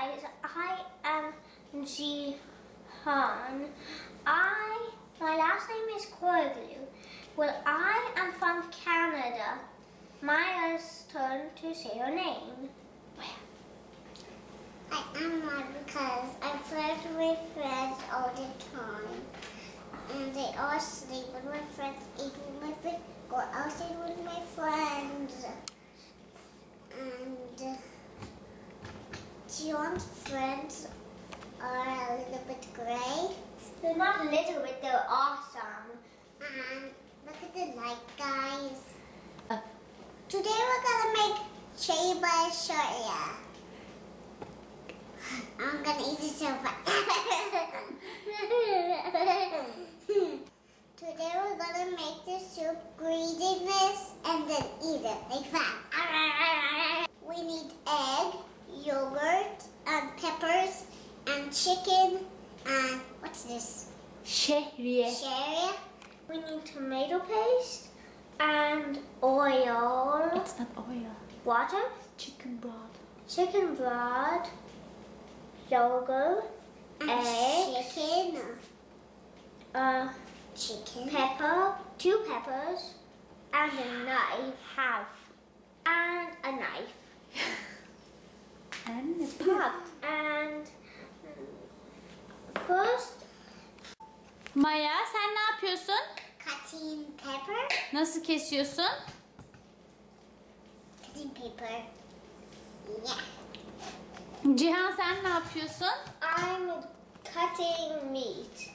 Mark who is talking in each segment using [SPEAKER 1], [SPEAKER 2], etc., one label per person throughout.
[SPEAKER 1] guys, I am Cihan. My last name is Korglu. Well, I am from Canada. Maya's turn to say her name. Maya.
[SPEAKER 2] I am Maya because I flirt with friends all the time. And I always sleep with my friends, eat with my friends, go outside with my friends. And Cihan's friends are a little bit great.
[SPEAKER 1] They're not a little bit, they're awesome.
[SPEAKER 2] And look at the light, guys. Today we're gonna make cherry by shortya. I'm gonna eat it so fast. Today we're gonna make the soup, greediness, and then eat it like that. We need egg, yogurt, and peppers, and chicken, and what's this?
[SPEAKER 1] Şehriye.
[SPEAKER 2] Shariah.
[SPEAKER 1] We need tomato paste and oil.
[SPEAKER 3] It's not oil.
[SPEAKER 1] Water.
[SPEAKER 3] Chicken broth.
[SPEAKER 1] Chicken broth. Yogurt.
[SPEAKER 2] And
[SPEAKER 1] Eggs.
[SPEAKER 2] Chicken.
[SPEAKER 1] Pepper. 2 peppers. And a knife. And a knife.
[SPEAKER 3] And it's
[SPEAKER 1] And first,
[SPEAKER 3] Maya, sen ne yapıyorsun?
[SPEAKER 2] Cutting pepper.
[SPEAKER 3] Nasıl kesiyorsun?
[SPEAKER 2] Cutting pepper. Yeah.
[SPEAKER 3] Cihan, sen ne yapıyorsun?
[SPEAKER 1] I'm cutting meat.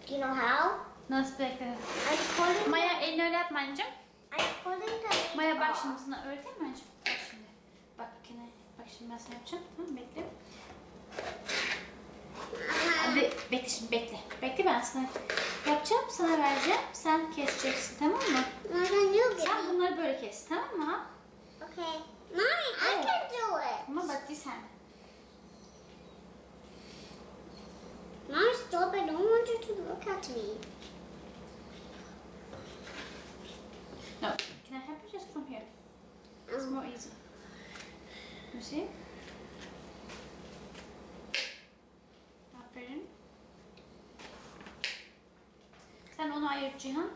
[SPEAKER 1] Do you know how?
[SPEAKER 3] Nasıl bekle?
[SPEAKER 1] I'm pulling.
[SPEAKER 3] Maya, elini öyle yapma anneciğim.
[SPEAKER 1] I'm pulling the meat
[SPEAKER 3] Maya bak
[SPEAKER 1] off.
[SPEAKER 3] şimdi sana öğreteyim mi anneciğim? Bak şimdi. Bak ikine. Bak şimdi ben sana yapacağım. Tamam mı? Bekle. Hadi bekle şimdi bekle. Bekle, ben sana yapacağım. Sana vereceğim. Sen keseceksin, tamam mı? Sen bunları böyle kes, tamam mı?
[SPEAKER 2] Okay. Mommy, I can do it.
[SPEAKER 3] Ama bak sen.
[SPEAKER 2] Mom, stop. I don't want you to look at me.
[SPEAKER 3] No. Can I help you just from here? It's more easy. You see? Aferin. Sen onu ayır Cihan.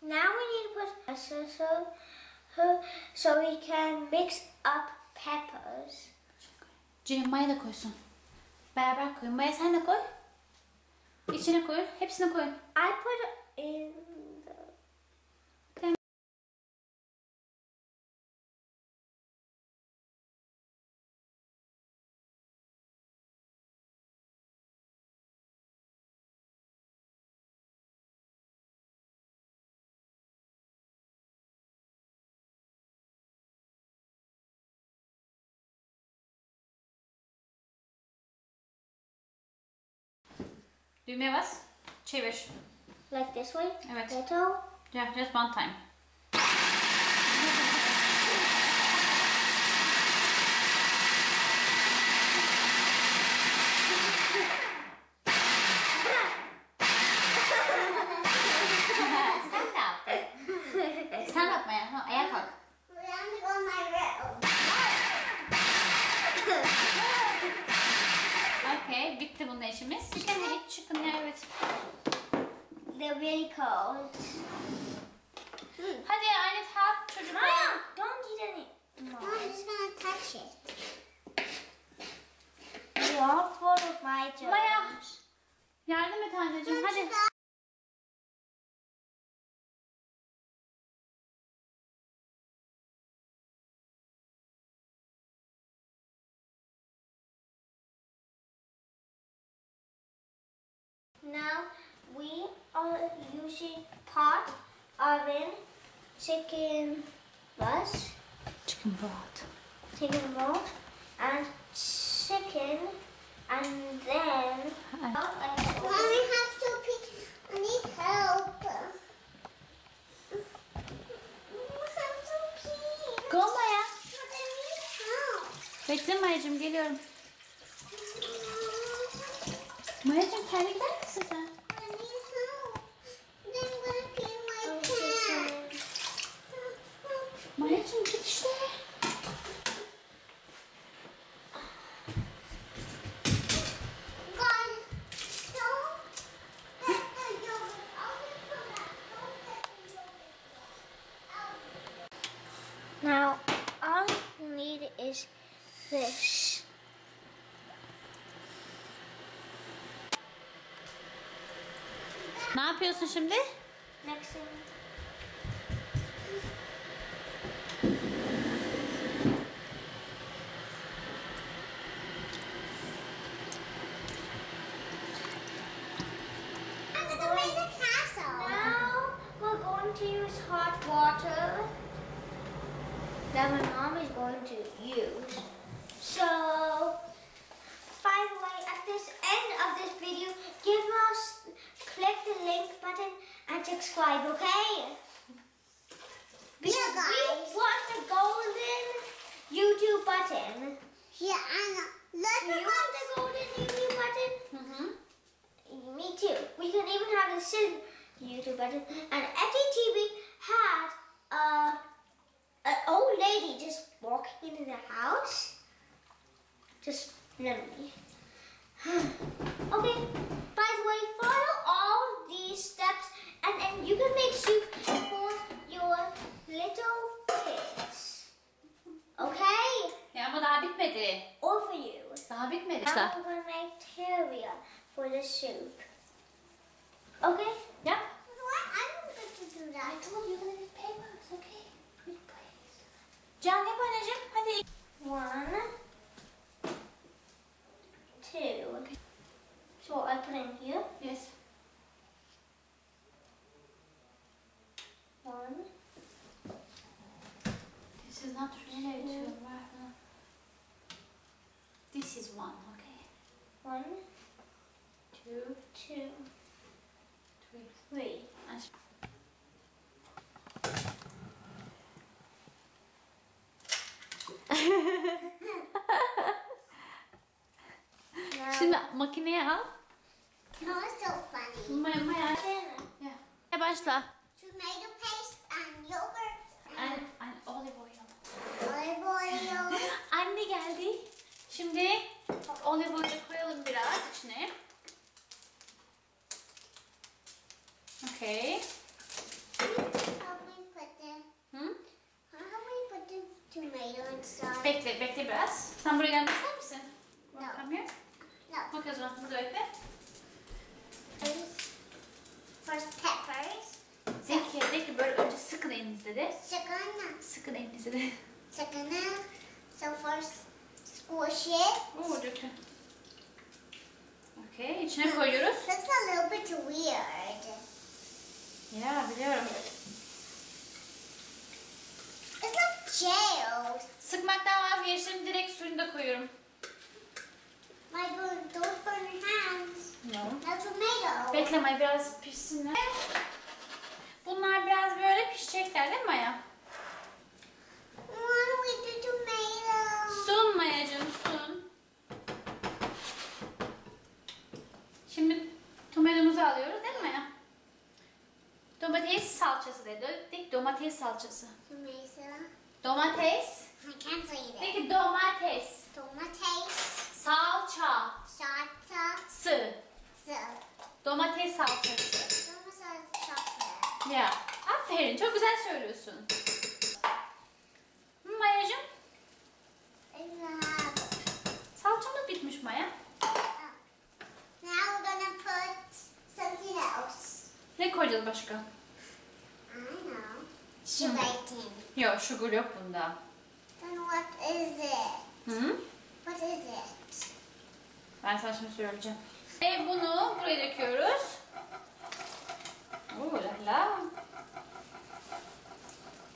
[SPEAKER 1] Now we need to put so we can mix up peppers.
[SPEAKER 3] Cihan, Maya da koysun. Beraber koyun. Maya sen de koy. İçine koyun. Hepsini koyun.
[SPEAKER 1] I put it in the...
[SPEAKER 3] Düğmeye bas. Çevir.
[SPEAKER 1] Like this way?
[SPEAKER 3] Evet.
[SPEAKER 1] Little?
[SPEAKER 3] Yeah, just one time. Sen de yap. Sen yapma ya. Ha, ayağa kalk.
[SPEAKER 2] We're gonna go on my room.
[SPEAKER 3] Okay, bitti bunun işimiz. Bir tane et çıkın ya, evet.
[SPEAKER 1] They're really cold.
[SPEAKER 3] Hadi Aynet, help çocuklar.
[SPEAKER 1] Maya, don't eat any.
[SPEAKER 2] Mom, I'm just gonna touch it.
[SPEAKER 1] You're full of my germs.
[SPEAKER 3] Maya, yardım et anneciğim, hadi.
[SPEAKER 1] Now we are using pot, oven, chicken breast,
[SPEAKER 3] Chicken broth.
[SPEAKER 1] and chicken, and then
[SPEAKER 2] Mommy,
[SPEAKER 3] Maya'cığım, geliyorum. Maya'cığım kendi gider misin sen? Maya'cığım git işte.
[SPEAKER 1] Now, all you need is this.
[SPEAKER 3] Ne yapıyorsun şimdi?
[SPEAKER 1] Mixing. Now we're going to use hot water that my mom is going to use. So, by the way, at this end of this video, click the link button and subscribe, okay? Because
[SPEAKER 2] guys.
[SPEAKER 1] we want the golden YouTube button.
[SPEAKER 2] Yeah, I know.
[SPEAKER 1] Do you want the golden YouTube button?
[SPEAKER 3] Mm-hmm.
[SPEAKER 1] Me too. We can even have the silver YouTube button. And FTTV had an old lady just walking into the house. Just literally. Okay. By the way, follow all these steps, and then you can make soup for your little kids. Okay?
[SPEAKER 3] Ya ama daha bitmedi.
[SPEAKER 1] Or for you.
[SPEAKER 3] Daha bitmedi.
[SPEAKER 1] Now we're gonna make terrier for the soup. Okay?
[SPEAKER 3] Yap.
[SPEAKER 2] What? I don't get to do that.
[SPEAKER 3] I told you you're gonna get papers, okay? Pretty please. Can yap anneciğim, hadi.
[SPEAKER 1] 1, 2. Okay. So I put in here.
[SPEAKER 3] Yes.
[SPEAKER 1] 1.
[SPEAKER 3] This is not related to This is 1, okay?
[SPEAKER 1] 1,
[SPEAKER 3] 2,
[SPEAKER 1] 2, 3.
[SPEAKER 3] Aç. Şimdi makineye al.
[SPEAKER 2] No, it's so funny.
[SPEAKER 3] Maya. Ya başla.
[SPEAKER 2] Tomato paste and yogurt
[SPEAKER 3] And olive oil.
[SPEAKER 2] olive oil.
[SPEAKER 3] Anne geldi. Şimdi olive oil koyalım biraz içine. Okay.
[SPEAKER 2] How we put the
[SPEAKER 3] Hı?
[SPEAKER 2] how we put the tomato inside?
[SPEAKER 3] Bekle biraz. Sen buraya gelmek ister misin?
[SPEAKER 2] No.
[SPEAKER 3] Come here.
[SPEAKER 2] No.
[SPEAKER 3] Bak o zaman burada bekle.
[SPEAKER 2] First peppers.
[SPEAKER 3] Zeki böyle önce sıkın elinizde de.
[SPEAKER 2] Chicken.
[SPEAKER 3] Sıkın elinizde de.
[SPEAKER 2] Chicken. So first squish it.
[SPEAKER 3] Oo dökün. Okay, içine koyuyoruz.
[SPEAKER 2] Looks a little bit weird.
[SPEAKER 3] Ya biliyorum.
[SPEAKER 2] It's like jail.
[SPEAKER 3] Sıkmaktan vazgeçtim. Direkt suyunu da koyuyorum.
[SPEAKER 2] Don't burn your hands.
[SPEAKER 3] No.
[SPEAKER 2] No tomato.
[SPEAKER 3] Bekle Maya, biraz pişsinler. Bunlar biraz böyle pişecekler değil mi Maya?
[SPEAKER 2] What with the tomato?
[SPEAKER 3] Sun Maya'cığım, sun. Şimdi tomatomuzu alıyoruz değil mi Maya? Domates salçası dedik. Domates salçası.
[SPEAKER 2] Tomato.
[SPEAKER 3] Domates.
[SPEAKER 2] I can't say that.
[SPEAKER 3] Peki domates.
[SPEAKER 2] Tomates.
[SPEAKER 3] Salça.
[SPEAKER 2] Salsa.
[SPEAKER 3] Sı.
[SPEAKER 2] So.
[SPEAKER 3] Domates salçası.
[SPEAKER 2] Tomato chocolate.
[SPEAKER 3] Ya aferin, çok güzel söylüyorsun. Maya'cığım, salçamız bitmiş Maya.
[SPEAKER 2] Now we're gonna put something else.
[SPEAKER 3] Ne koyacağız başka?
[SPEAKER 2] I know. Gelatin.
[SPEAKER 3] Yok, sugar yok bunda.
[SPEAKER 2] Then what is it?
[SPEAKER 3] Hı?
[SPEAKER 2] What is it?
[SPEAKER 3] Ben sana şimdi söyleyeceğim. Ve bunu buraya döküyoruz. Oo la la.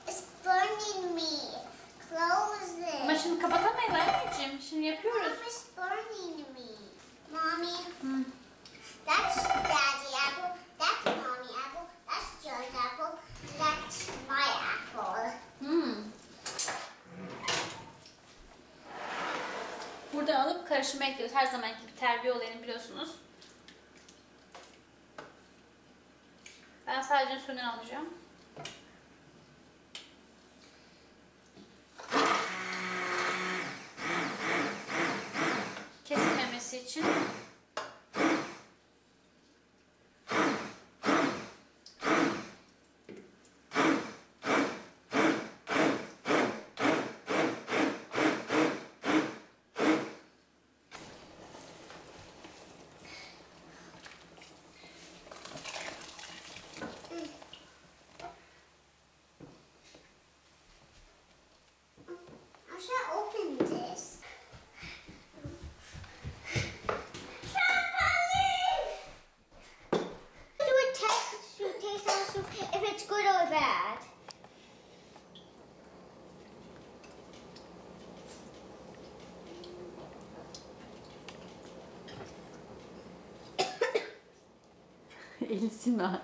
[SPEAKER 2] It's burning me. Close
[SPEAKER 3] Ama
[SPEAKER 2] it.
[SPEAKER 3] şimdi kapatamayız anneciğim. Şimdi yapıyoruz.
[SPEAKER 2] Mom, it's burning me. Mommy,
[SPEAKER 3] Hı.
[SPEAKER 2] that's Daddy apple. That's Mommy apple. That's Joe's apple. That's my apple.
[SPEAKER 3] Hmm. karışımı ekliyoruz. Her zamanki gibi terbiye olayını biliyorsunuz. Ben sadece suyunu alacağım. Kesilmemesi için.
[SPEAKER 2] I should open this. Do a test to taste our soup if it's good or bad.
[SPEAKER 3] Elsin ha.